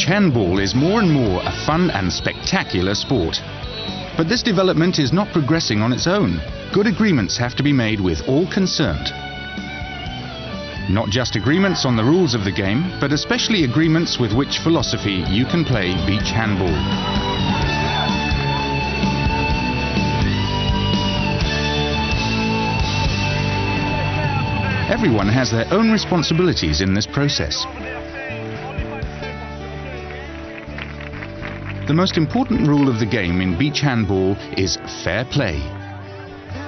handball is more and more a fun and spectacular sport. But this development is not progressing on its own. Good agreements have to be made with all concerned. Not just agreements on the rules of the game, but especially agreements with which philosophy you can play beach handball. Everyone has their own responsibilities in this process. The most important rule of the game in beach handball is fair play.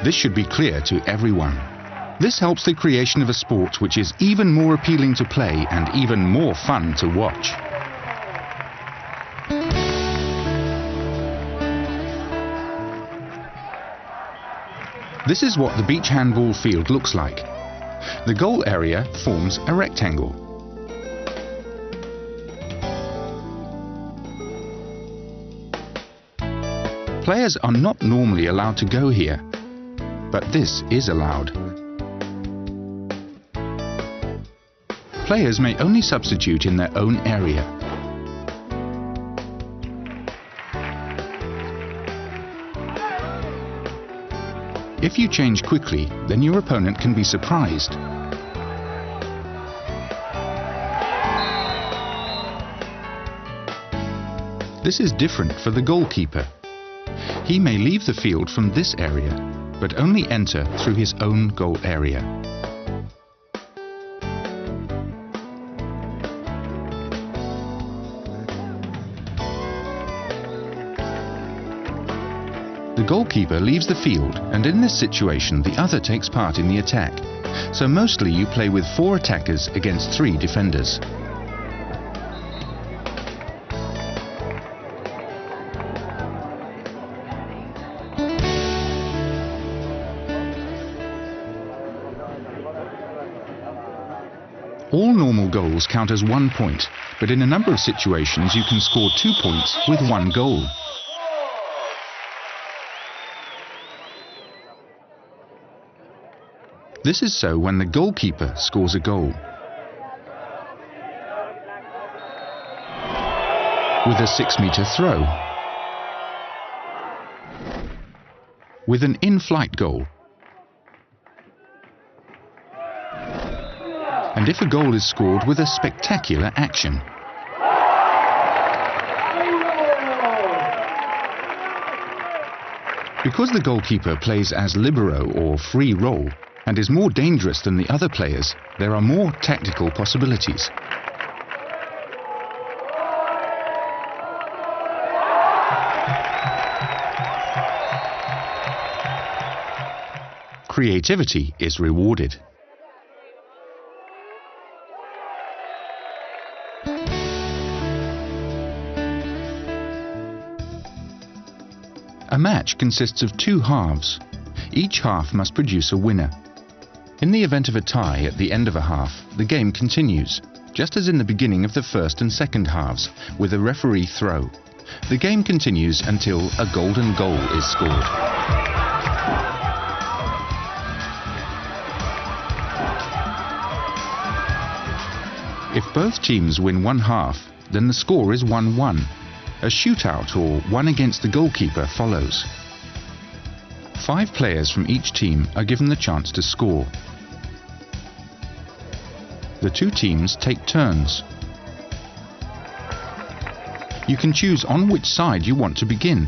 This should be clear to everyone. This helps the creation of a sport which is even more appealing to play and even more fun to watch. This is what the beach handball field looks like. The goal area forms a rectangle. Players are not normally allowed to go here, but this is allowed. Players may only substitute in their own area. If you change quickly, then your opponent can be surprised. This is different for the goalkeeper. He may leave the field from this area, but only enter through his own goal area. The goalkeeper leaves the field, and in this situation the other takes part in the attack. So mostly you play with 4 attackers against 3 defenders. All normal goals count as 1 point, but in a number of situations you can score 2 points with 1 goal. This is so when the goalkeeper scores a goal. With a 6-meter throw. With an in-flight goal. And if a goal is scored with a spectacular action. Because the goalkeeper plays as libero or free role, and is more dangerous than the other players, there are more tactical possibilities. Creativity is rewarded. A match consists of 2 halves. Each half must produce a winner. In the event of a tie at the end of a half, the game continues, just as in the beginning of the first and second halves, with a referee throw. The game continues until a golden goal is scored. If both teams win 1 half, then the score is 1-1. A shootout or 1 against the goalkeeper follows. 5 players from each team are given the chance to score. The 2 teams take turns. You can choose on which side you want to begin.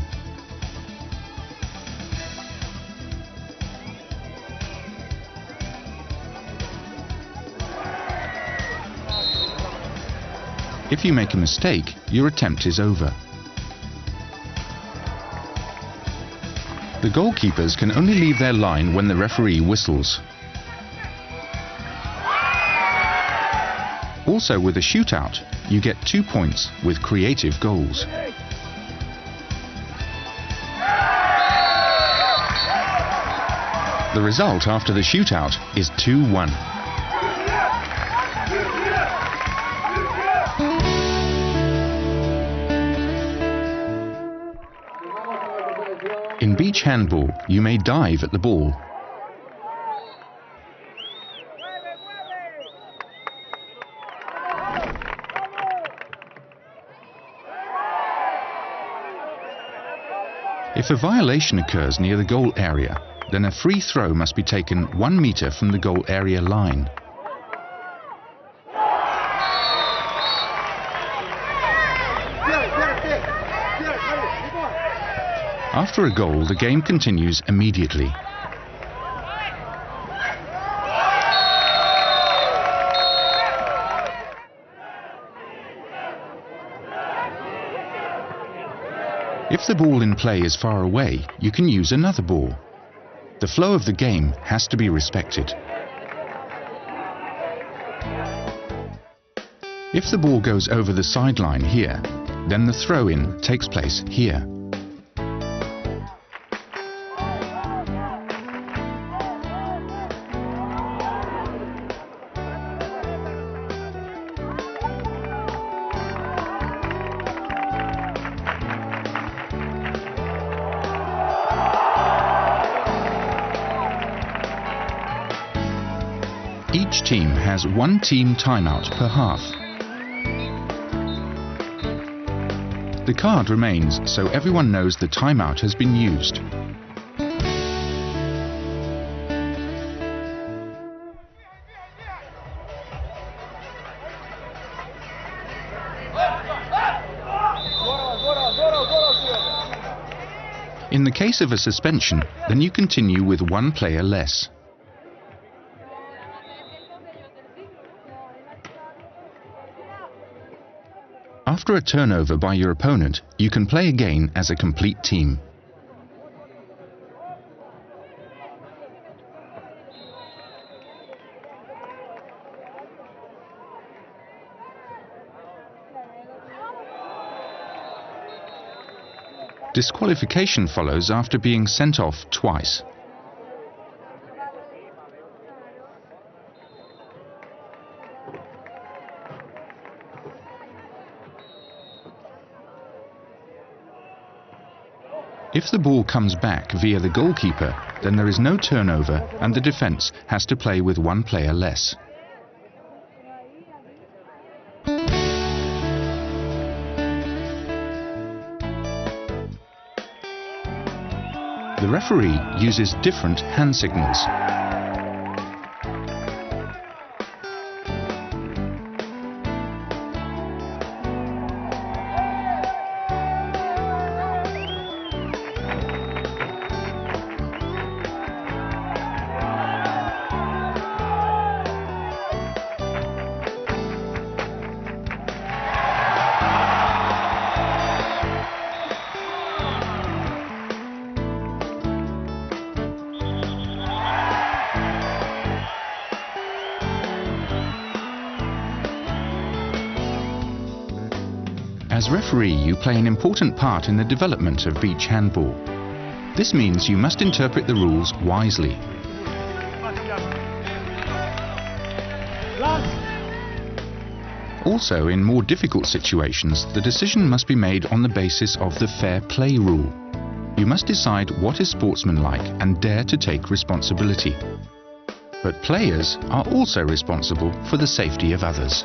If you make a mistake, your attempt is over. The goalkeepers can only leave their line when the referee whistles. Also, with a shootout, you get 2 points with creative goals. The result after the shootout is 2-1. In beach handball, you may dive at the ball. If a violation occurs near the goal area, then a free throw must be taken 1 meter from the goal area line. After a goal, the game continues immediately. If the ball in play is far away, you can use another ball. The flow of the game has to be respected. If the ball goes over the sideline here, then the throw-in takes place here. Each team has 1 team timeout per half. The card remains so everyone knows the timeout has been used. In the case of a suspension, then you continue with 1 player less. After a turnover by your opponent, you can play again as a complete team. Disqualification follows after being sent off twice. If the ball comes back via the goalkeeper, then there is no turnover and the defence has to play with 1 player less. The referee uses different hand signals. As referee, you play an important part in the development of beach handball. This means you must interpret the rules wisely. Also, in more difficult situations, the decision must be made on the basis of the fair play rule. You must decide what is sportsmanlike and dare to take responsibility. But players are also responsible for the safety of others.